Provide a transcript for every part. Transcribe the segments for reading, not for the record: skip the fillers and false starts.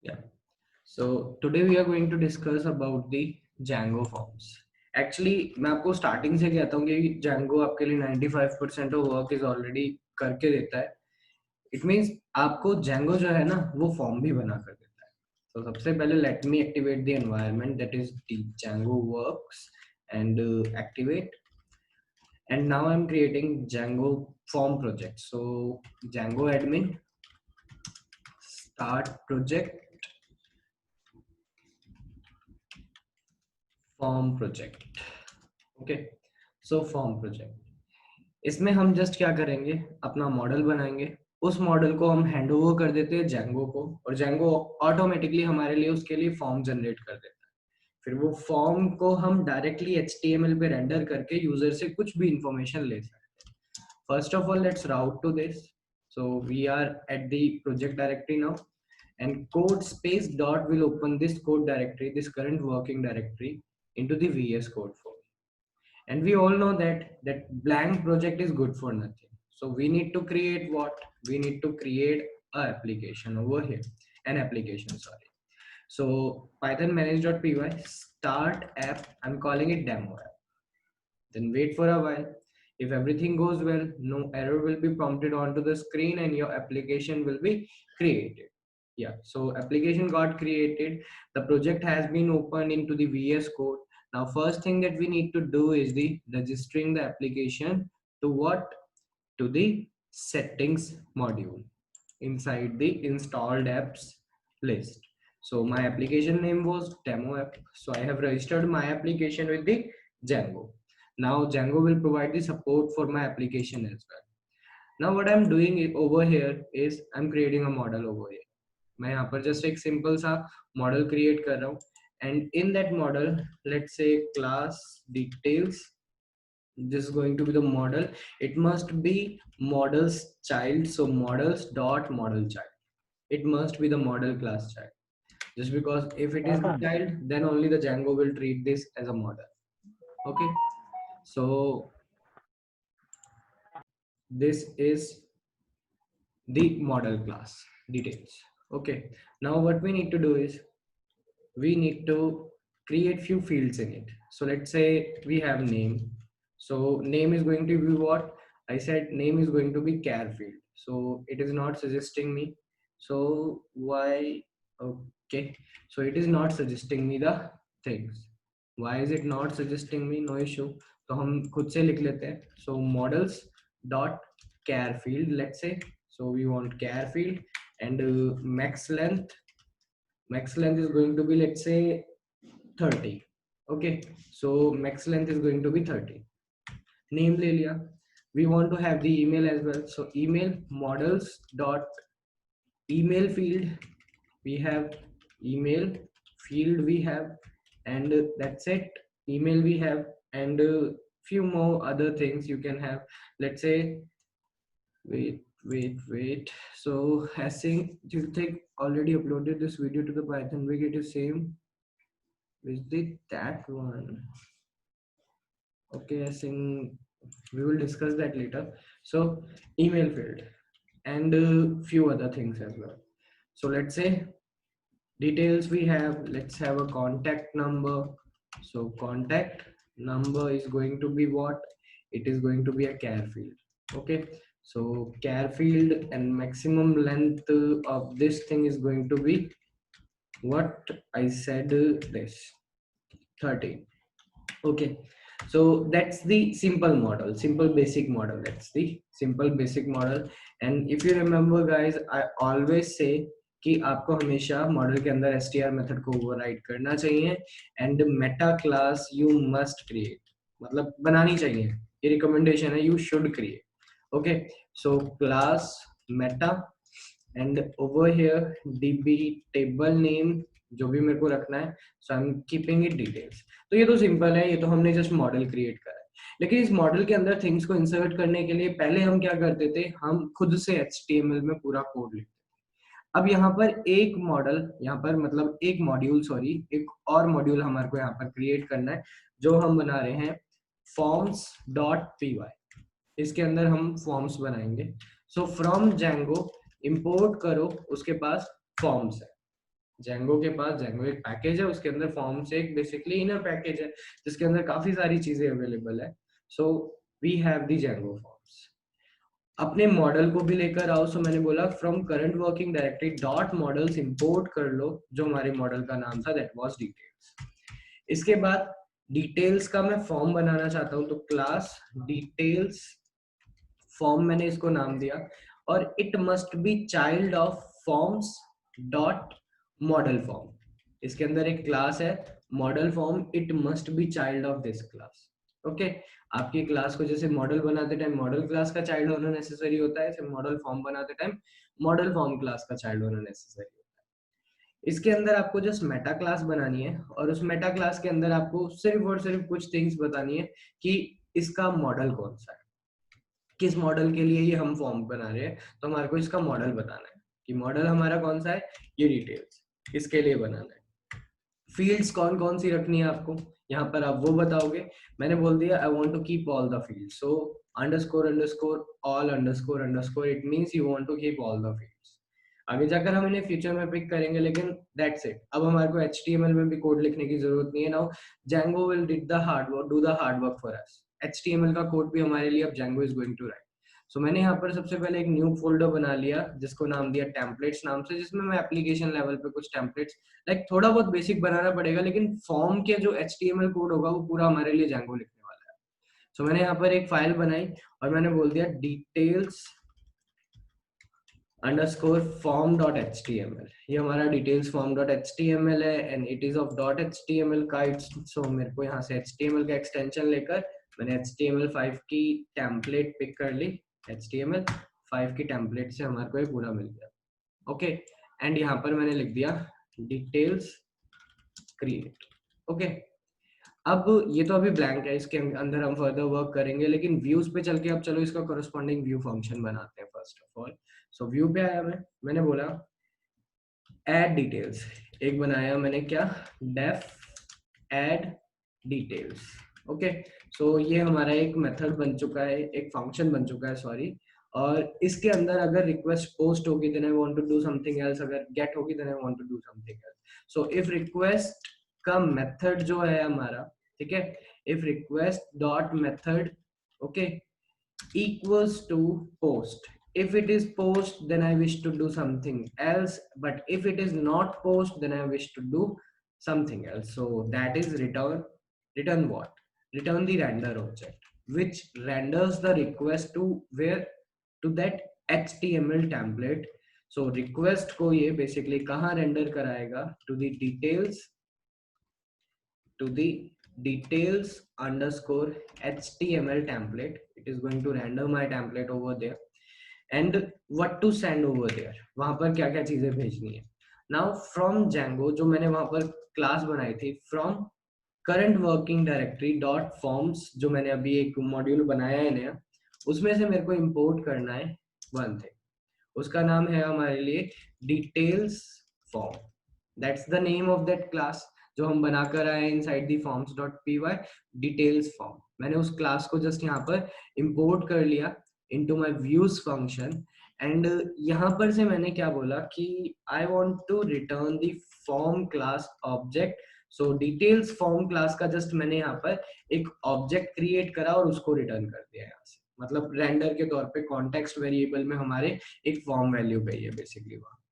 Yeah. So today we are going to discuss about the Django forms. Actually, मैं आपको starting से कहता हूँ कि Django आपके लिए 95% ऑफ वर्क इज ऑलरेडी करके देता है. इट मीन्स आपको Django जो है ना वो फॉर्म भी बना कर देता है. तो सबसे पहले let me activate the environment that is the Django works and activate. And now I'm creating Django form project. So Django admin start project form project. Okay. So form project, इसमें हम जस्ट क्या करेंगे, अपना model बनाएंगे. उस model को हम hand over कर देते हैं Django को, और Django ऑटोमेटिकली हमारे लिए उसके लिए फॉर्म जनरेट कर देता है. फिर वो फॉर्म को हम डायरेक्टली HTML पे रेंडर करके यूजर से कुछ भी इंफॉर्मेशन ले सकते हैं. First of all let's route to this. So we are at the project directory now, and code space dot will open this code directory, this current working directory, into the VS Code folder. And we all know that blank project is good for nothing. So we need to create what? We need to create a application over here, an application, sorry. So python manage.py start app, I'm calling it demo app. Then wait for a while. If everything goes well, no error will be prompted onto the screen and your application will be created. Yeah, so application got created. The project has been opened into the VS Code. Now, first thing that we need to do is the registering the application to what? To the settings module inside the installed apps list. So my application name was demo app. So I have registered my application with the Django. Now Django will provide the support for my application as well. Now what I'm doing over here is I'm creating a model over here. मैं यहाँ पर just एक simple सा model create कर रहा हूँ, and in that model let's say class details, this is going to be the model. It must be models child, so models dot model child, it must be the model class child. Just because if it is the child, then only the Django will treat this as a model. Okay, so this is the model class details. Okay, now what we need to do is we need to create few fields in it. So let's say we have name. So name is going to be what? I said name is going to be char field. So it is not suggesting me. So why? Okay, so it is not suggesting me the things. Why is it not suggesting me? No issue. तो हम खुद से लिख लेते हैं. So models dot char field, let's say. So we want char field, and max length is going to be, let's say, 30. Okay, so max length is going to be 30. Name le liya. We want to have the email as well. So email models dot email field, we have email field we have, and that's it. Email we have, and few more other things you can have. Let's say, wait. So as saying, do you think already uploaded this video to the Python Wiki? It is same. Is it that one? Okay, I think we will discuss that later. So email field and few other things as well. So let's say details we have, let's have a contact number. So contact number is going to be what? It is going to be a char field. Okay, so char field, and maximum length of this thing is going to be what I said, this 30. Okay, so that's the simple model, simple basic model. That's the simple basic model. And if you remember guys, I always say कि आपको हमेशा model के अंदर str method को override करना चाहिए, and meta class you must create, मतलब बनानी चाहिए, ये रिकमेंडेशन है, you should create. Okay, so class meta, and over here db table name जो भी मेरे को रखना है, so I am keeping it details. तो ये तो सिंपल है, ये तो हमने जस्ट मॉडल क्रिएट करा है. लेकिन इस मॉडल के अंदर थिंग्स को इंसर्ट करने के लिए पहले हम क्या करते थे, हम खुद से HTML में पूरा कोड लिखते थे. अब यहाँ पर एक मॉडल, यहाँ पर मतलब एक मॉड्यूल, सॉरी, एक और मॉड्यूल हमारे को यहाँ पर क्रिएट करना है, जो हम बना रहे हैं forms.py. इसके अंदर हम फॉर्म्स बनाएंगे. सो फ्रॉम Django इंपोर्ट करो, उसके पास फॉर्म्स है. जेंगो के पास जेंगो एक पैकेज है, उसके अंदर फॉर्म्स एक बेसिकली इनर पैकेज है जिसके अंदर काफी सारी चीजें अवेलेबल है। So we have the Django forms. अपने मॉडल को भी लेकर आओ। सो मैंने बोला from current working directory dot models import कर लो, जो हमारे मॉडल का नाम था दैट वाज डिटेल्स। इसके बाद डिटेल्स का मैं फॉर्म बनाना चाहता हूं, तो क्लास डिटेल्स फॉर्म मैंने इसको नाम दिया, और it must be child of forms dot model form. इसके अंदर एक क्लास है model form, it must be child of this class. Okay, आपकी क्लास को जैसे मॉडल बनाते टाइम मॉडल क्लास का चाइल्ड होना नेसेसरी होता है, ऐसे मॉडल फॉर्म बनाते टाइम मॉडल फॉर्म क्लास का चाइल्ड होना नेसेसरी होता है। इसके अंदर आपको जस्ट मेटा क्लास बनानी है, और उस मेटा क्लास के अंदर आपको सिर्फ और सिर्फ कुछ थिंग्स बतानी है कि इसका मॉडल कौन सा है, किस मॉडल के लिए ये हम फॉर्म बना रहे हैं, तो हमारे को इसका मॉडल बताना है कि मॉडल हमारा कौन सा है, ये डिटेल्स इसके लिए बनाना है। फील्ड्स कौन कौन सी रखनी है आपको, यहाँ पर आप वो बताओगे। मैंने बोल दिया I want to keep all the fields, so underscore underscore all underscore underscore, it means you want to keep all the fields. आगे जाकर हम इन्हें फ्यूचर में पिक करेंगे, लेकिन दैट्स इट। अब हमारे को HTML में भी कोड लिखने की जरूरत नहीं है। Now Django will did the hard work, do the hard work for us। HTML का कोड भी हमारे लिए अब Django is going to write। सो मैंने यहाँ पर सबसे पहले एक न्यू फोल्डर बना लिया जिसको नाम दिया टेम्पलेट्स नाम से, जिसमें मैं एप्लीकेशन लेवल पे कुछ टेम्पलेट्स लाइक थोड़ा बहुत बेसिक बनाना पड़ेगा, लेकिन फॉर्म के जो HTML कोड होगा वो पूरा हमारे लिए Django लिखने वाला है। सो मैंने यहाँ पर एक फाइल बनाई और मैंने बोल दिया details underscore form dot html। ये हमारा डिटेल्स फॉर्म डॉट html है and it is of dot html का। सो मेरे को यहाँ से HTML का एक्सटेंशन लेकर मैंने HTML5 की टेम्पलेट पिक कर ली। HTML5 की टेम्पलेट से हमारे को ये पूरा मिल गया। ओके, एंड यहाँ पर मैंने लिख दिया डिटेल्स क्रिएट। ओके, अब ये तो अभी ब्लैंक है, इसके अंदर हम फर्दर वर्क करेंगे, लेकिन व्यूज पे चल के अब चलो इसका कोरस्पॉन्डिंग व्यू फंक्शन बनाते हैं first of all. So view पे आया मैंने बोला ऐड डिटेल्स, एक बनाया मैंने क्या, डेफ ऐड डिटेल्स। ओके, सो ये हमारा एक मेथड बन चुका है, एक फंक्शन बन चुका है सॉरी। और इसके अंदर अगर रिक्वेस्ट पोस्ट होगी then I want to do something else, अगर गेट होगी then I want to do something else. So if request का मेथड जो है हमारा, ठीक है, if request dot method okay equals to post, if it is post then I wish to do something else, but if it is not post then I wish to do something else. So that is return what, return the render object which renders the request to where, to that HTML template. So request को ये basically कहाँ render कराएगा, to the details underscore HTML template. It is going to render my template over there and what to send over there, वहां पर क्या क्या चीजें भेजनी है। Now from Django जो मैंने वहां पर क्लास बनाई थी, from current working directory dot forms, जो मैंने अभी एक मॉड्यूल बनाया है नया, उसमें से मेरे को इंपोर्ट करना है वन थिंग, उसका नाम है हमारे लिए details form. That's the name of that class जो हम बनाकर आए inside the forms dot py, details form. मैंने उस क्लास को जस्ट यहाँ पर इंपोर्ट कर लिया into my views function, and यहाँ पर से मैंने क्या बोला कि I want to return the form class object. So details form class का जस्ट मैंने यहाँ पर एक ऑब्जेक्ट क्रिएट करा और उसको रिटर्न कर दिया यहाँ से, मतलब रेंडर के तौर पे कॉन्टेक्स्ट वेरिएबल में हमारे एक फॉर्म वैल्यू पे है बेसिकली वहाँ।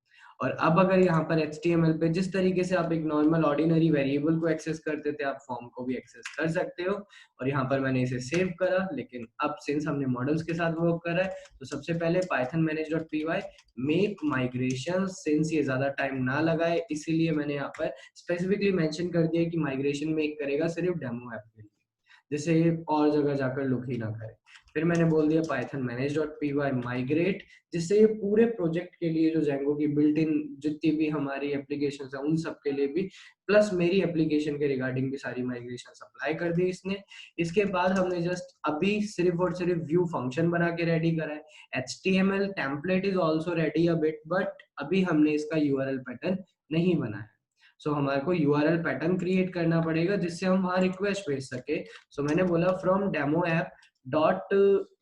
और अब अगर यहाँ पर HTML पे जिस तरीके से आप एक नॉर्मल ऑर्डिनरी वेरिएबल को एक्सेस करते थे, आप फॉर्म को भी एक्सेस कर सकते हो। और यहाँ पर मैंने इसे सेव करा, लेकिन अब सिंस हमने मॉडल्स के साथ वर्क करा है तो सबसे पहले python manage.py make migration, since ये ज्यादा टाइम ना लगाए इसीलिए मैंने यहाँ पर स्पेसिफिकली मेंशन कर दिया कि माइग्रेशन मेक करेगा सिर्फ डेमो ऐप के लिए, जिससे और जगह जाकर लुक ही ना करे। फिर मैंने बोल दिया python manage.py migrate, जिससे ये पूरे प्रोजेक्ट के लिए जो Django की बिल्ट इन जितनी भी हमारी एप्लीकेशन है उन सब के लिए भी, प्लस मेरी एप्लीकेशन के रिगार्डिंग भी सारी माइग्रेशन अप्लाई कर दी इसने। इसके बाद हमने जस्ट अभी सिर्फ और सिर्फ व्यू फंक्शन बना के रेडी करा है। HTML template is also ready a bit, but अभी हमने इसका URL पैटर्न नहीं बनाया। सो हमारे को URL पैटर्न क्रिएट करना पड़ेगा जिससे हम वहां रिक्वेस्ट भेज सके। सो मैंने बोला फ्रॉम डेमो ऐप डॉट,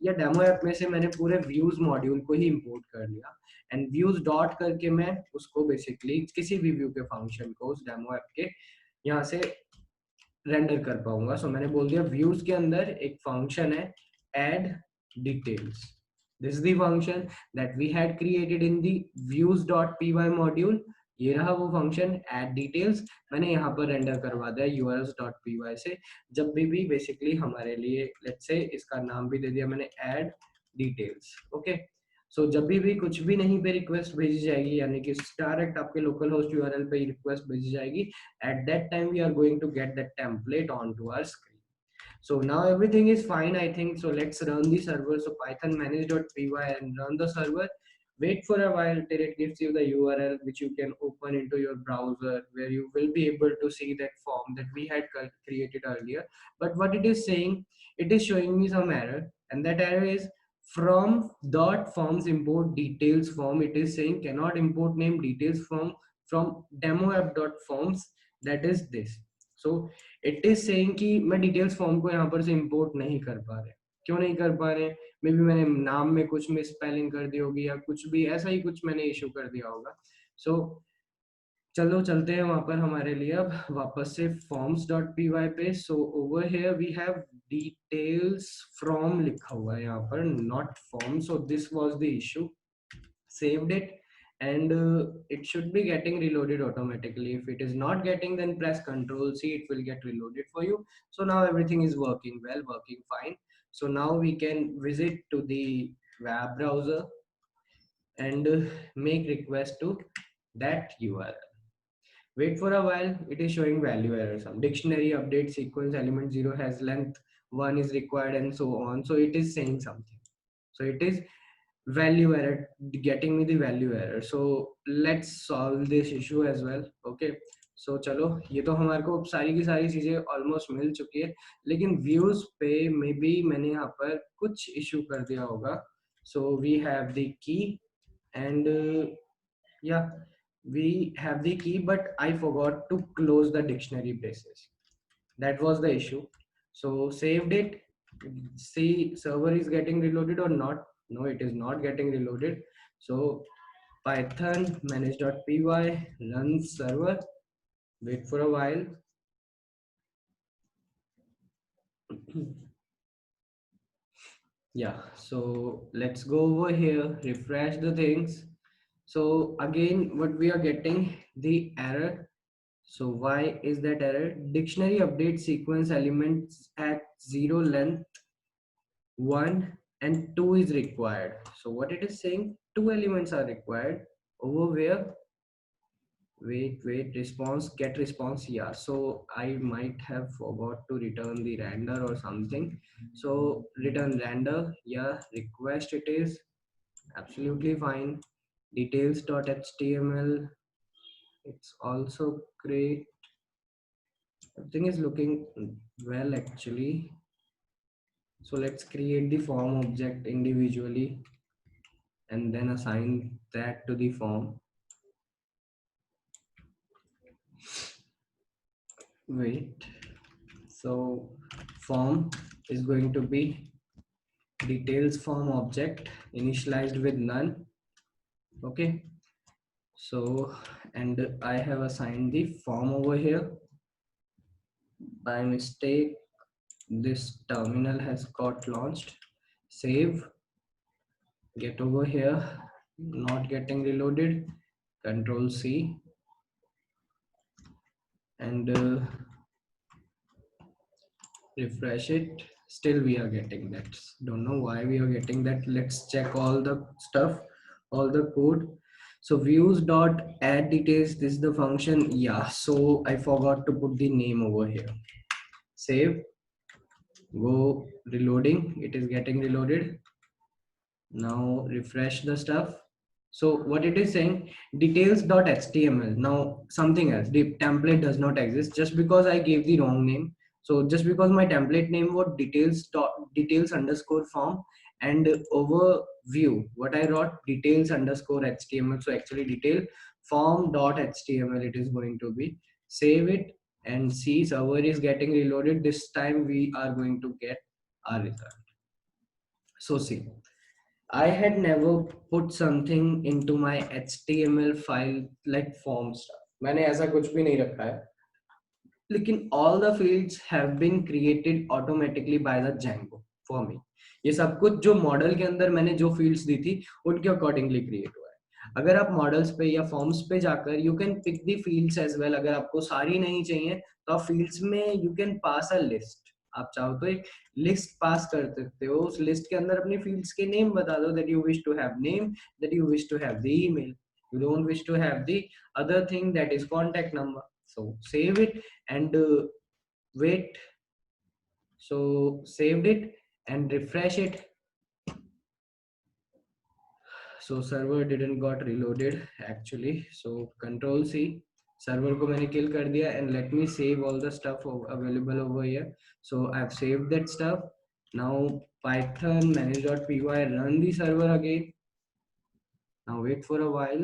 या डेमो ऐप में से मैंने पूरे व्यूज मॉड्यूल को ही इंपोर्ट कर लिया एंड व्यूज डॉट करके मैं उसको बेसिकली किसी भी व्यू के फंक्शन को उस डेमो ऐप के यहाँ से रेंडर कर पाऊंगा. सो मैंने बोल दिया व्यूज के अंदर एक फंक्शन है add details. This is the function that we had created in the views.py module. ये रहा वो फंक्शन add details. मैंने यहाँ पर रेंडर करवा दिया urls.py से. जब भी बेसिकली हमारे लिए लेट्स से इसका नाम भी दे दिया मैंने add details. ओके सो जब भी कुछ भी नहीं पे रिक्वेस्ट भेजी जाएगी यानी कि डायरेक्ट आपके लोकल होस्ट यूआरएल पे रिक्वेस्ट भेजी जाएगी. At that time we are going to get that template onto our screen. So now everything is fine, I think. So let's run the server. So python manage.py and run the server. Wait for a while till it gives you the URL which you can open into your browser, where you will be able to see that form that we had created earlier. But what it is saying, it is showing me some error, and that error is from dot forms import details form. It is saying cannot import name details from demo app dot forms. That is this. So it is saying कि मैं details form को यहाँ पर से import नहीं कर पा रहे. क्यों नहीं कर पा रहे? मे बी मैंने नाम में कुछ मिस स्पेलिंग कर दी होगी या कुछ भी ऐसा ही कुछ मैंने इशू कर दिया होगा. सो चलो चलते हैं वहां पर हमारे लिए अब वापस से forms.py पे. So over here we have details from लिखा हुआ है यहाँ पर, not form. So this was the issue. Saved it, and it should be getting reloaded automatically. If it is not getting, then press Ctrl C, it will get reloaded for you. So now everything is working well, working fine. So now we can visit to the web browser and make request to that URL. Wait for a while, it is showing value error. Some dictionary update sequence element 0 has length 1 is required and so on. So it is saying something. So it is value error, getting me the value error. So let's solve this issue as well. Okay, so चलो ये तो हमारे को सारी की सारी चीजें almost मिल चुकी है, लेकिन व्यूज पे मे बी मैंने यहाँ पर कुछ इशू कर दिया होगा. So we have the key and yeah, we have the key, but I forgot to close the dictionary braces. That was the issue. So saved it. See, server is getting reloaded or not? No, it is not getting reloaded. So python manage.py run server. Wait for a while. Yeah, so let's go over here, refresh the things. So again, what we are getting, the error. So why is that error? Dictionary update sequence elements at 0 length 1 and 2 is required. So what it is saying, 2 elements are required. Over where? Wait, response, get response. Yeah, so I might have forgot to return the render or something. So return render. Yeah, request it is absolutely fine. Details.html, it's also great. Everything is looking well actually. So let's create the form object individually and then assign that to the form. Wait, so form is going to be details form object initialized with none. Okay, so and I have assigned the form over here. By mistake, this terminal has got launched. Save, get over here, not getting reloaded. Control C and refresh it. Still we are getting that. Don't know why we are getting that. Let's check all the stuff, all the code. So views dot add details, this is the function. Yeah, so I forgot to put the name over here. Save, go reloading, it is getting reloaded. Now refresh the stuff. So what it is saying, details.html. Now something else, the template does not exist just because I gave the wrong name. So just because my template name was details underscore form, and over view what I wrote details underscore html. So actually detail form.html it is going to be. Save it and see, server is getting reloaded. This time we are going to get our result. So see, I had never put something into my HTML file like form stuff. मैंने ऐसा कुछ भी नहीं रखा है, लेकिन all the fields have been created automatically by the Django for me. ये सब कुछ जो मॉडल के अंदर मैंने जो फील्ड्स दी थी उनके अकॉर्डिंगली क्रिएट हुआ है. अगर आप मॉडल्स पे या फॉर्म्स पे जाकर you can pick the fields as well. अगर आपको सारी नहीं चाहिए तो आप फील्ड्स में you can pass a list. आप चाहो तो एक लिस्ट पास कर सकते हो. उस लिस्ट के अंदर अपनी फील्ड्स के नेम बता दो, that you wish to have name, that you wish to have the email, you don't wish to have the other thing that is contact number. So save it and wait. So saved it and refresh it. So server didn't got reloaded actually. So control C, server को मैंने kill कर दिया. And let me save all the stuff available over here. So I've saved that stuff. Now python manage.py, run the server again. Now wait for a while.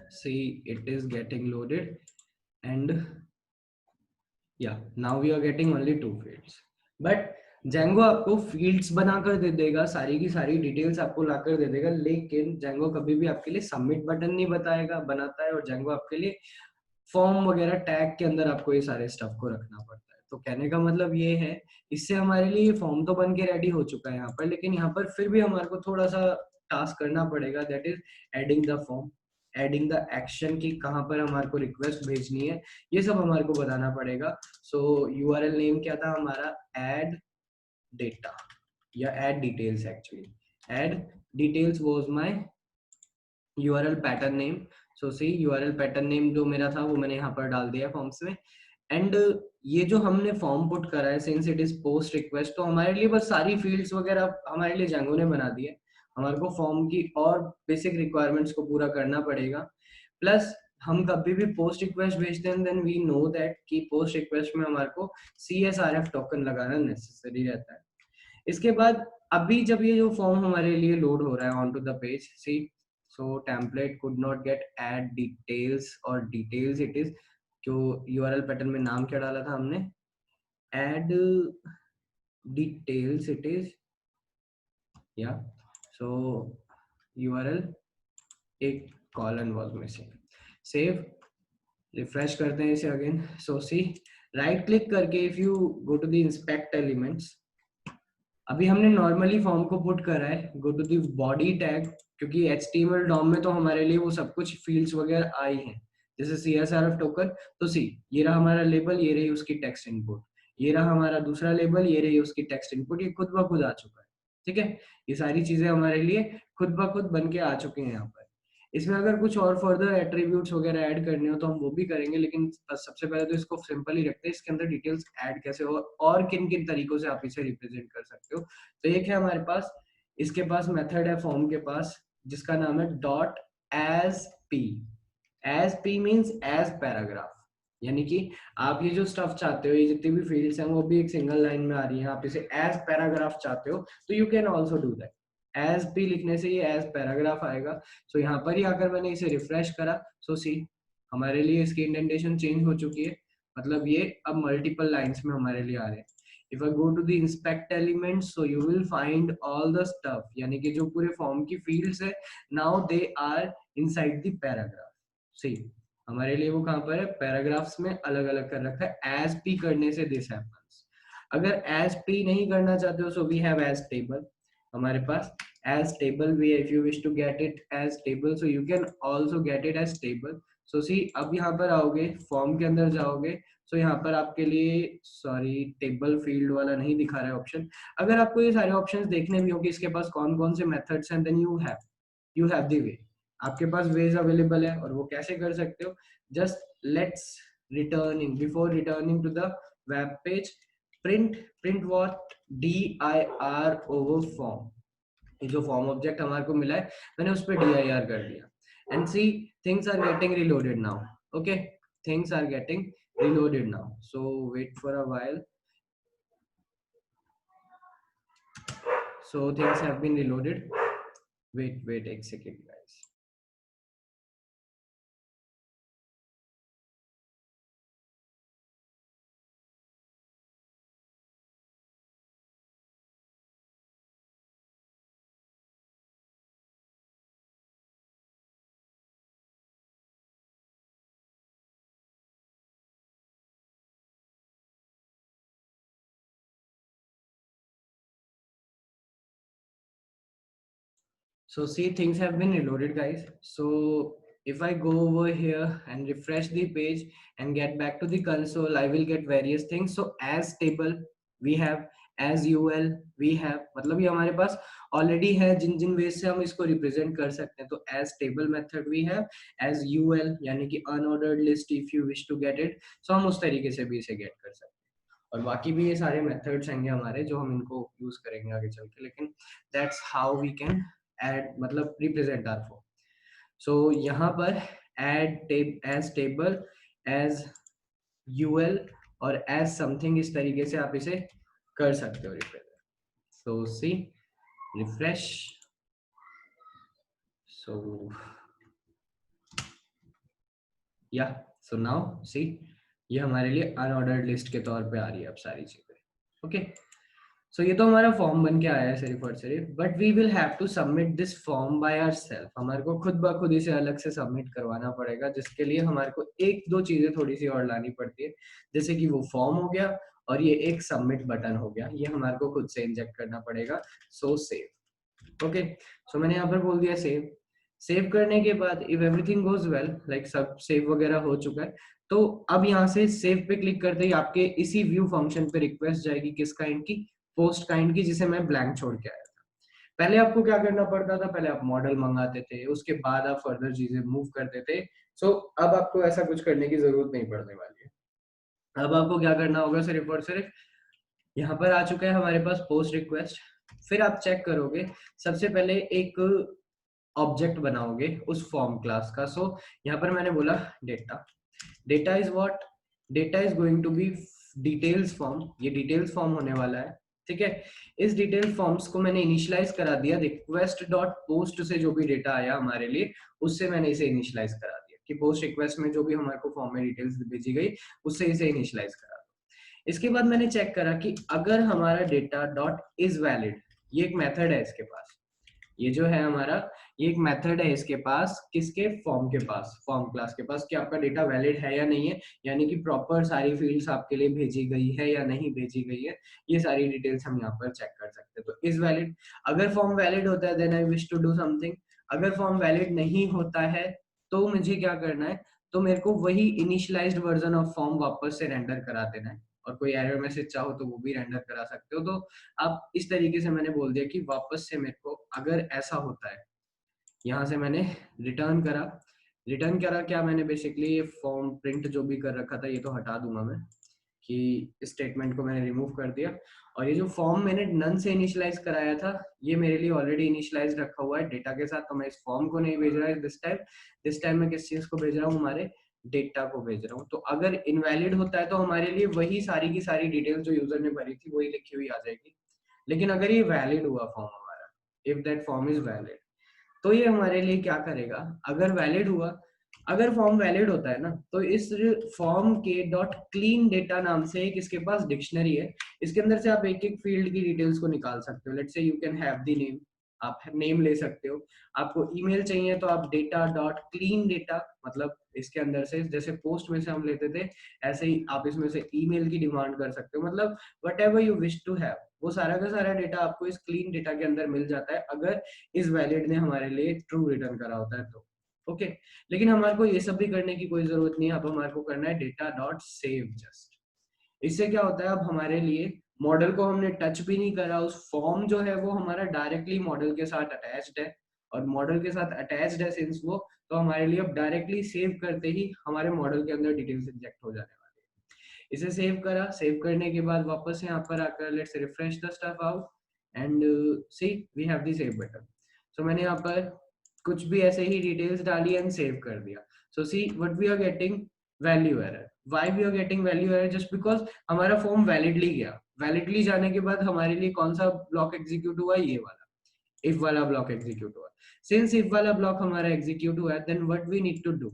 See, it is getting loaded. And yeah, now we are getting only 2 fields. But Django आपको fields बनाकर दे देगा, सारी की सारी details आपको लाकर दे देगा, लेकिन Django कभी भी आपके लिए सबमिट बटन नहीं बताएगा, बनाता है. और Django आपके लिए फॉर्म वगैरह टैग के अंदर आपको ये सारे स्टफ को रखना पड़ता है. तो कहने का मतलब ये है, इससे हमारे लिए फॉर्म तो बन के रेडी हो चुका है यहाँ पर, लेकिन यहाँ पर फिर भी हमारे को थोड़ा सा टास्क करना पड़ेगा, that is adding the form, adding the action की कहाँ पर हमारे को रिक्वेस्ट भेजनी है, ये सब हमारे को बताना पड़ेगा. सो यूआरएल नेम क्या था हमारा, एड डेटा या add details. Actually add details was my URL pattern name. So see URL pattern name जो मेरा था वो मैंने यहाँ पर डाल दिया फॉर्म्स में. एंड ये जो हमने फॉर्म पुट करा है, since it is post request, तो हमारे लिए बस सारी फील्ड्स वगैरह हमारे लिए Django ने बना दी है. हमारे को फॉर्म की और बेसिक रिक्वायरमेंट्स को पूरा करना पड़ेगा. प्लस हम कभी भी पोस्ट रिक्वेस्ट भेजते हैं, देन वी नो दैट कि पोस्ट रिक्वेस्ट में हमारे को CSRF टोकन लगाना नेसेसरी रहता है. इसके बाद अभी जब ये जो फॉर्म हमारे लिए लोड हो रहा है on to the page, see so template could not get add details और डिटेल्स इट इज, जो यूआरएल पैटर्न में नाम क्या डाला था हमने, एड डिटेल्स इट इज, या सो यूआरएल एक colon was missing. Save, refresh करते हैं इसे again. So see right click करके if you go to the inspect elements, अभी हमने नॉर्मली फॉर्म को पुट करा है, go to the body tag, क्योंकि HTML डॉम में तो हमारे लिए वो सब कुछ फील्ड्स वगैरह आई हैं, जैसे CSRF टोकन. तो सी ये रहा हमारा लेबल, ये रही उसकी टेक्स्ट इनपुट, ये रहा हमारा दूसरा लेबल, ये रही उसकी टेक्स्ट इनपुट. ये खुद ब खुद आ चुका है. ठीक है, ये सारी चीजें हमारे लिए खुद ब खुद बन के आ चुकी हैं यहाँ पर. इसमें अगर कुछ और फर्दर एट्रीब्यूट्स वगैरह ऐड करने हो तो हम वो भी करेंगे, लेकिन सबसे पहले तो इसको सिंपल ही रखते हैं. इसके अंदर डिटेल्स ऐड कैसे हो और किन किन तरीकों से आप इसे रिप्रेजेंट कर सकते हो. तो एक है हमारे पास, इसके पास मेथड है फॉर्म के पास, जिसका नाम है dot as P. As P means as paragraph, यानी कि आप ये जो स्टफ चाहते हो, ये जितनी भी फील्ड्स हैं वो भी एक सिंगल लाइन में आ रही है, आप इसे एज पैराग्राफ चाहते हो तो you can also do that. As P लिखने से ये एज पैराग्राफ आएगा. सो यहाँ पर ही आकर मैंने इसे रिफ्रेश करा. सो सी हमारे लिए इसकी इंडेंटेशन चेंज हो चुकी है, मतलब ये अब मल्टीपल लाइंस में हमारे लिए आ रहे हैं. If I go to the inspect elements, so you will find all the stuff, यानी कि जो पूरे फॉर्म की फील्ड्स है, now they are inside the paragraph. See, हमारे लिए वो कहाँ पर है, पैराग्राफ्स में अलग अलग कर रखा है. एज पी करने से दिस हैपेंस. अगर एज पी नहीं करना चाहते हो, so we have as table. हमारे पास as table, we if you wish to get it as table, so you can also get it as table. So see अब यहाँ पर आओगे, फॉर्म के अंदर जाओगे, so यहाँ पर आपके लिए सॉरी टेबल फील्ड वाला नहीं दिखा रहा है ऑप्शन. अगर आपको ये सारे ऑप्शंस देखने भी हो कि इसके पास कौन कौन से मेथड्स हैं, then you have the way. आपके पास वेज अवेलेबल है, और वो कैसे कर सकते हो, just let's returning, before returning to the web page, print what, dir over form. ये जो फॉर्म ऑब्जेक्ट हमारे को मिला है, मैंने उस पर dir कर दिया. And see things are getting reloaded now. Okay, things are getting reloaded now, so wait for a while. So things have been reloaded. Wait एक second guys. So see, things have been reloaded, guys. So if I go over here and refresh the page and get back to the console, I will get various things. So as table we have, as ul we have, मतलब ये हमारे पास already है जिन जिन veg से हम इसको represent कर सकते हैं. तो as table method we have, as ul यानी कि unordered list if you wish to get it. So हम उस तरीके से भी इसे गेट कर सकते हैं. और बाकी भी ये सारे मेथड्स हैं हमारे जो हम इनको यूज करेंगे आगे चल के, लेकिन that's how we can add मतलब रिप्रेजेंट आवर फॉर्म. सो यहाँ पर add as table, as UL और एज समथिंग, इस तरीके से आप इसे कर सकते हो रिप्रेजेंट. सो सी, रिफ्रेश. सो या सो नाउ सी, ये हमारे लिए अनऑर्डर्ड लिस्ट के तौर पे आ रही है अब सारी चीजें. ओके, सो ये तो हमारा फॉर्म बन के आया है सिर्फ और सिर्फ, but we will have to submit this form by ourselves. हमारे को खुद ब खुद इसे अलग से सबमिट करवाना पड़ेगा, जिसके लिए हमारे को एक दो चीजें थोड़ी सी और लानी पड़ती है. जैसे कि वो फॉर्म हो गया और ये एक सबमिट बटन हो गया, ये हमारे को खुद से इंजेक्ट करना पड़ेगा. सो सेव. ओके, सो मैंने यहाँ पर बोल दिया सेव. सेव करने के बाद if everything goes well, like सब सेव वगैरह हो चुका है, तो अब यहाँ से सेव पे क्लिक करते ही आपके इसी व्यू फंक्शन पे रिक्वेस्ट जाएगी किस काइंड की, पोस्ट काइंड की, जिसे मैं ब्लैंक छोड़ के आया था. पहले आपको क्या करना पड़ता था, पहले आप मॉडल मंगाते थे, उसके बाद आप फर्दर चीजें मूव करते थे. सो अब आपको ऐसा कुछ करने की जरूरत नहीं पड़ने वाली है. अब आपको क्या करना होगा, सिर्फ और सिर्फ यहाँ पर आ चुका है हमारे पास पोस्ट रिक्वेस्ट. फिर आप चेक करोगे, सबसे पहले एक ऑब्जेक्ट बनाओगे उस फॉर्म क्लास का. सो यहाँ पर मैंने बोला data. Data is what, data is going to be details form. ये डिटेल्स फॉर्म होने वाला है, ठीक है. इस डिटेल फॉर्म्स को मैंने इनिशियलाइज करा दिया रिक्वेस्ट डॉट पोस्ट से, जो भी डेटा आया हमारे लिए उससे मैंने इसे इनिशियलाइज करा दिया कि पोस्ट रिक्वेस्ट में जो भी हमारे को फॉर्म में डिटेल्स भेजी गई उससे इसे इनिशियलाइज करा. इसके बाद मैंने चेक करा कि अगर हमारा डेटा डॉट इज वैलिड, ये एक मेथड है इसके पास, ये जो है हमारा, ये एक मेथड है इसके पास, किसके, फॉर्म के पास, फॉर्म क्लास के पास, कि आपका डेटा वैलिड है या नहीं है, यानी कि प्रॉपर सारी फील्ड्स आपके लिए भेजी गई है या नहीं भेजी गई है, ये सारी डिटेल्स हम यहाँ पर चेक कर सकते हैं. तो इज वैलिड, अगर फॉर्म वैलिड होता है then I wish to do something. अगर फॉर्म वैलिड नहीं होता है तो मुझे क्या करना है, तो मेरे को वही इनिशियलाइज्ड वर्जन ऑफ फॉर्म वापस से रेंडर करा देना है, और कोई एरर मैसेज चाहो तो वो भी रेंडर करा सकते हो. तो अब इस तरीके से मैंने बोल दिया कि वापस से मेरे को अगर ऐसा होता है, यहाँ से मैंने रिटर्न करा. रिटर्न करा क्या, मैंने बेसिकली ये फॉर्म प्रिंट जो भी कर रखा था ये तो हटा दूंगा मैं, कि स्टेटमेंट को मैंने रिमूव कर दिया. और ये जो फॉर्म मैंने नन से इनिशियलाइज कराया था ये मेरे लिए ऑलरेडी इनिशियलाइज रखा हुआ है डेटा के साथ. तो मैं इस फॉर्म को नहीं भेज रहा है दिस टाइम मैं किस चीज को भेज रहा हूँ, हमारे डेटा को भेज रहा हूँ. तो अगर इनवैलिड होता है तो हमारे लिए वही सारी की सारी डिटेल जो यूजर ने भरी थी वही लिखी हुई आ जाएगी. लेकिन अगर ये वैलिड हुआ फॉर्म हमारा, if that form is valid, तो ये हमारे लिए क्या करेगा, अगर वैलिड हुआ, अगर फॉर्म वैलिड होता है ना, तो इस फॉर्म के डॉट क्लीन डेटा नाम से एक इसके पास डिक्शनरी है. इसके अंदर से आप एक एक फील्ड की डिटेल्स को निकाल सकते हो. Let's say you can have the name, आप नेम ले सकते हो. आपको ईमेल चाहिए तो आप डेटा डॉट क्लीन डेटा, मतलब इसके अंदर से जैसे पोस्ट में से हम लेते थे ऐसे ही आप इसमें से ईमेल की डिमांड कर सकते हो. मतलब whatever you wish to have, वो सारा का सारा डेटा आपको इस क्लीन डेटा के अंदर मिल जाता है अगर इस वैलिड ने हमारे लिए ट्रू रिटर्न करा होता है तो. ओके, लेकिन हमारे को ये सब भी करने की कोई जरूरत नहीं है. अब हमारे को करना है डेटा डॉट सेव जस्ट. इससे क्या होता है, अब हमारे लिए मॉडल को हमने टच भी नहीं करा, उस फॉर्म जो है वो हमारा डायरेक्टली मॉडल के साथ अटैच्ड है, और मॉडल के साथ अटैच्ड है सिंस वो, तो हमारे लिए अब डायरेक्टली सेव करते ही हमारे मॉडल के अंदर डिटेल्स इंजेक्ट हो जाने वाली है. इसे सेव करा, सेव करने के बाद वापस यहाँ पर आकर let's refresh the stuff out and see we have the save button. So मैंने यहाँ पर कुछ भी ऐसे ही डिटेल्स डाली एंड सेव कर दिया. So see what we are getting, value error. Why we are getting value error, just because हमारा फॉर्म वैलिडली गया. वैलिडली जाने के बाद हमारे लिए कौन सा ब्लॉक एग्जीक्यूट हुआ, ये वाला इफ वाला ब्लॉक एग्जीक्यूट हुआ. सिंस इफ वाला ब्लॉक हमारा एग्जीक्यूट हुआ है then what we need to do,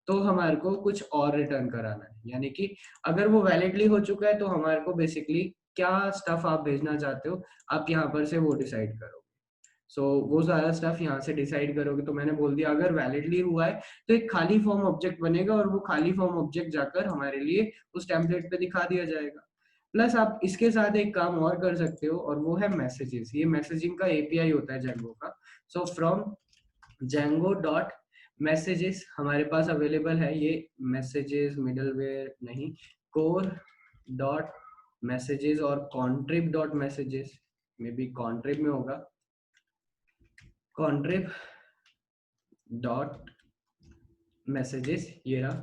तो हमारे को कुछ और रिटर्न कराना है. यानी कि अगर वो वैलिडली हो चुका है तो हमारे को बेसिकली क्या स्टफ आप भेजना चाहते हो आप यहाँ पर से वो डिसाइड करो. सो वो सारा स्टफ यहाँ से डिसाइड करोगे. तो मैंने बोल दिया अगर वैलिडली हुआ है तो एक खाली फॉर्म ऑब्जेक्ट बनेगा और वो खाली फॉर्म ऑब्जेक्ट जाकर हमारे लिए उस टेम्पलेट पे दिखा दिया जाएगा. प्लस आप इसके साथ एक काम और कर सकते हो और वो है मैसेजेस. ये मैसेजिंग का एपीआई होता है जेंगो का. So from Django dot messages हमारे पास अवेलेबल है ये मैसेजेस मिडलवेयर नहीं कोर डॉट मैसेजेस और कॉन्ट्रिब डॉट मैसेजेस मे बी कॉन्ट्रिब में होगा कॉन्ट्रिब डॉट मैसेजेस ये रहा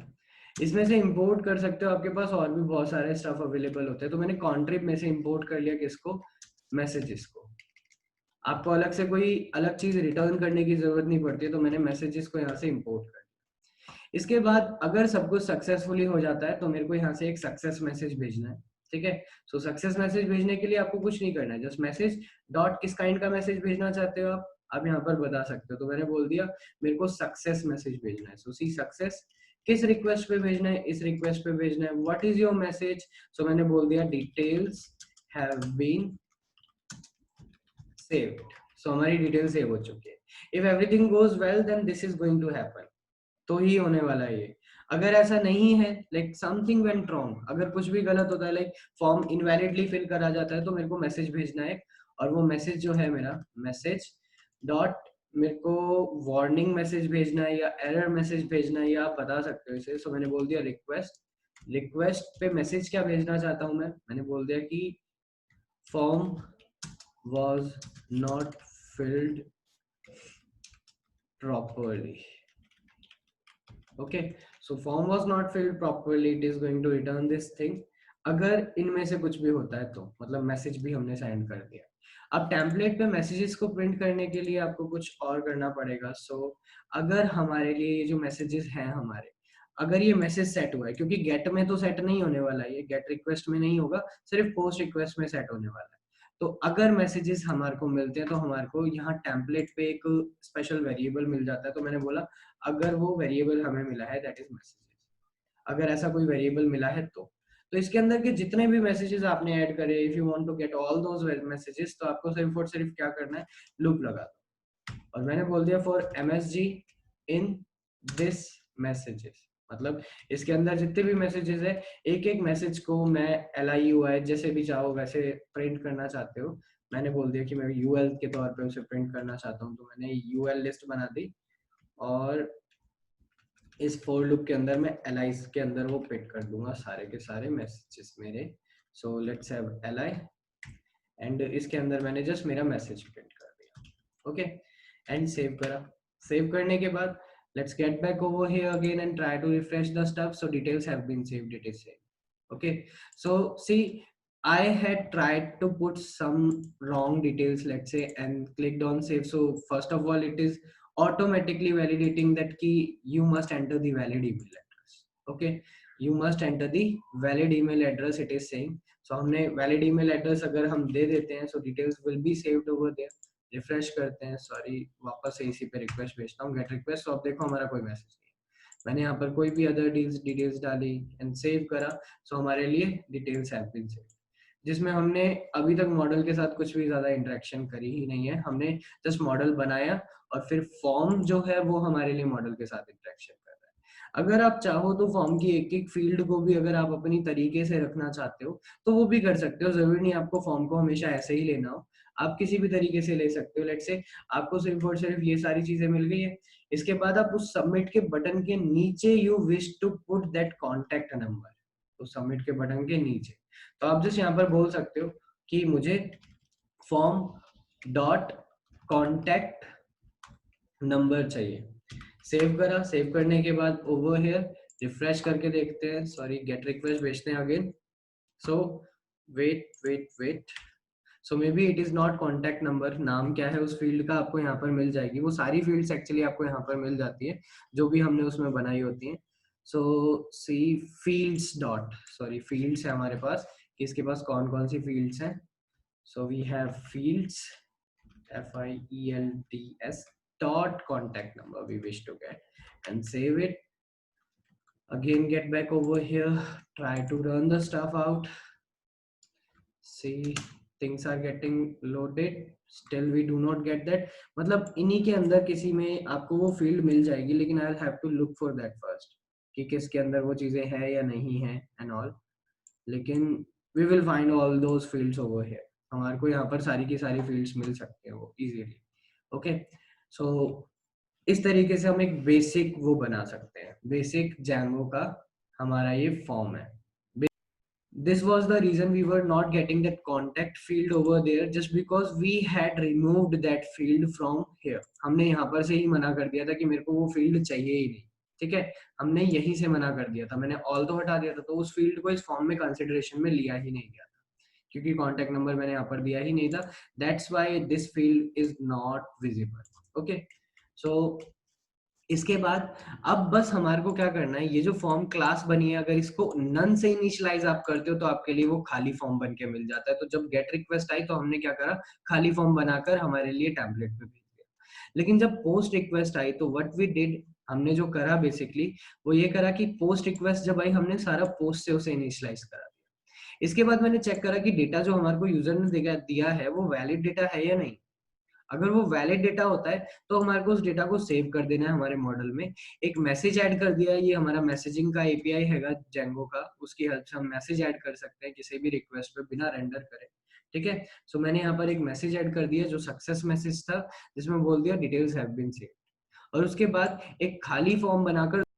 इसमें से इंपोर्ट कर सकते हो आपके पास और भी बहुत सारे स्टफ अवेलेबल होते हैं तो मैंने कॉन्ट्रिब में से इंपोर्ट कर लिया किसको मैसेजेस को आपको अलग से कोई अलग चीज रिटर्न करने की जरूरत नहीं पड़ती है तो मैंने मैसेजेस को यहाँ से इंपोर्ट कर दिया इसके बाद अगर सब कुछ सक्सेसफुली हो जाता है तो मेरे को यहाँ से एक सक्सेस मैसेज भेजना है ठीक है सो सक्सेस मैसेज भेजने के लिए आपको कुछ नहीं करना है जस्ट मैसेज डॉट किस काइंड का मैसेज भेजना चाहते हो आप यहाँ पर बता सकते हो तो मैंने बोल दिया मेरे को सक्सेस मैसेज भेजना है सो सी सक्सेस किस रिक्वेस्ट पे भेजना है इस रिक्वेस्ट पे भेजना है what is your message so मैंने बोल दिया details have been saved so हमारी डिटेल सेव हो चुकी है if everything goes well then this is going to happen तो ही होने वाला है ये अगर ऐसा नहीं है like something went wrong अगर कुछ भी गलत होता है like फॉर्म इनवैलिडली फिल करा जाता है तो मेरे को मैसेज भेजना है और वो मैसेज जो है मेरा मैसेज डॉट मेरे को वार्निंग मैसेज भेजना है या एरर मैसेज भेजना है या आप बता सकते हो इसे सो मैंने बोल दिया रिक्वेस्ट पे मैसेज क्या भेजना चाहता हूं मैंने बोल दिया कि form was not filled properly okay so form was not filled properly it is going to return this thing अगर इनमें से कुछ भी होता है तो मतलब मैसेज भी हमने सेंड कर दिया अब टेम्पलेट पे मैसेजेस को प्रिंट करने के लिए आपको कुछ और करना पड़ेगा सो अगर हमारे लिए ये जो मैसेजेस हैं हमारे अगर ये मैसेज सेट हुआ है क्योंकि गेट में तो सेट नहीं होने वाला है ये गेट रिक्वेस्ट में नहीं होगा सिर्फ पोस्ट रिक्वेस्ट में सेट होने वाला है तो अगर मैसेजेस हमारे को मिलते हैं तो हमारे को यहाँ टेम्पलेट पे एक स्पेशल वेरिएबल मिल जाता है तो मैंने बोला अगर वो वेरिएबल हमें मिला है दैट इज मैसेजेस अगर ऐसा कोई वेरिएबल मिला है तो इसके अंदर के जितने भी मैसेजेस आपने ऐड करे if you want to get all those messages तो आपको सिर्फ और सिर्फ क्या करना है लूप लगा दो और मैंने बोल दिया for MSG in this messages मतलब इसके अंदर जितने भी मैसेजेस है एक एक मैसेज को मैं LIUI जैसे भी चाहो वैसे प्रिंट करना चाहते हो मैंने बोल दिया कि मैं UL के तौर पे उसे प्रिंट करना चाहता हूँ तो मैंने UL लिस्ट बना दी और इस फॉर लूप के अंदर मैं li के अंदर वो प्रिंट कर दूंगा सारे के सारे मैसेजेस मेरे so let's have li and इसके अंदर मैंने जस्ट मेरा मैसेज प्रिंट कर दिया ओके एंड सेव करा सेव करने के बाद let's get back over here again and try to refresh the stuff so details have been saved it is saved okay so see I had tried to put some wrong details let's say and clicked on save so first of all it is automatically validating that key you must enter the valid email address okay you must enter the valid email address it is saying so हमने valid email address अगर हम दे देते हैं so details will be saved over there refresh करते हैं sorry वापस से इसी पे रिक्वेस्ट भेजता हूँ गेट रिक्वेस्ट तो अब देखो हमारा कोई मैसेज नहीं है मैंने यहाँ पर कोई भी अदर डिटेल्स डाली एंड सेव करा सो हमारे लिए डिटेल्स हैव बीन सेव्ड जिसमें हमने अभी तक मॉडल के साथ कुछ भी ज्यादा इंटरेक्शन करी ही नहीं है हमने जस्ट मॉडल बनाया और फिर फॉर्म जो है वो हमारे लिए मॉडल के साथ इंटरेक्शन कर रहा है अगर आप चाहो तो फॉर्म की एक एक फील्ड को भी अगर आप अपनी तरीके से रखना चाहते हो तो वो भी कर सकते हो जरूरी नहीं आपको फॉर्म को हमेशा ऐसे ही लेना हो आप किसी भी तरीके से ले सकते हो लेट्स से आपको सिर्फ और सिर्फ ये सारी चीजें मिल गई है इसके बाद आप उस सबमिट के बटन के नीचे you wish to put that contact number तो सबमिट के बटन के नीचे तो आप जस्ट यहाँ पर बोल सकते हो कि मुझे फॉर्म डॉट कॉन्टेक्ट नंबर चाहिए सेव करा सेव करने के बाद ओवर हियर रिफ्रेश करके देखते हैं सॉरी गेट रिक्वेस्ट भेजते हैं again so wait so maybe it is not contact number नाम क्या है उस फील्ड का आपको यहाँ पर मिल जाएगी वो सारी फील्ड्स एक्चुअली आपको यहाँ पर मिल जाती है जो भी हमने उसमें बनाई होती हैं सो सी फील्ड्स डॉट सॉरी फील्ड्स है हमारे पास कि इसके पास कौन कौन सी फील्ड्स हैं so we have fields FIELDS dot contact number we wish to get and save it again get back over here try to run the stuff out see things are getting loaded still we do not get that मतलब इन्हीं के अंदर किसी में आपको वो field मिल जाएगी लेकिन I'll have to look for that first कि किसके अंदर वो चीजें हैं या नहीं है and all लेकिन we will find all those fields over here हमारे को यहाँ पर सारी की सारी फील्ड्स मिल सकते हैं वो इजीली ओके सो इस तरीके से हम एक बेसिक वो बना सकते हैं, बेसिक Django का हमारा ये फॉर्म है। This was the reason we were not getting that contact field over there, just because we had removed that field from here. हमने यहाँ पर से ही मना कर दिया था कि मेरे को वो फील्ड चाहिए ही नहीं, ठीक है, हमने यहीं से मना कर दिया था, मैंने ऑल तो हटा दिया था, तो उस फील्ड को इस फॉर्म में कंसिडरेशन में लिया ही नहीं गया था, क्योंकि कॉन्टेक्ट नंबर मैंने यहाँ पर दिया ही नहीं था। That's why this field is not visible. Okay, so इसके बाद अब बस हमारे को क्या करना है, ये जो फॉर्म क्लास बनी है, अगर इसको नन से इनिशियलाइज आप करते हो तो आपके लिए वो खाली फॉर्म बन के मिल जाता है। तो जब गेट रिक्वेस्ट आई तो हमने क्या करा, खाली फॉर्म बनाकर हमारे लिए टेम्पलेट पे भेज दिया। लेकिन जब पोस्ट रिक्वेस्ट आई तो व्हाट वी डिड, हमने जो करा बेसिकली वो ये करा कि पोस्ट रिक्वेस्ट जब आई हमने सारा पोस्ट से उसे इनिशियलाइज करा दिया। इसके बाद मैंने चेक करा कि डेटा जो हमारे को यूजर ने दिया है वो वैलिड डेटा है या नहीं। अगर वो वैलिड डेटा होता है तो हमारे को उस डेटा को सेव कर देना है हमारे मॉडल में। एक मैसेज ऐड कर दिया है, ये हमारा मैसेजिंग का एपीआई हैगा Django का, उसकी हेल्प से हम मैसेज ऐड कर सकते हैं किसी भी रिक्वेस्ट पे बिना रेंडर करे, ठीक है। सो मैंने यहाँ पर एक मैसेज ऐड कर दिया जो सक्सेस मैसेज था, जिसमें बोल दिया डिटेल्स हैव बीन सेव्ड, और उसके बाद एक खाली फॉर्म बनाकर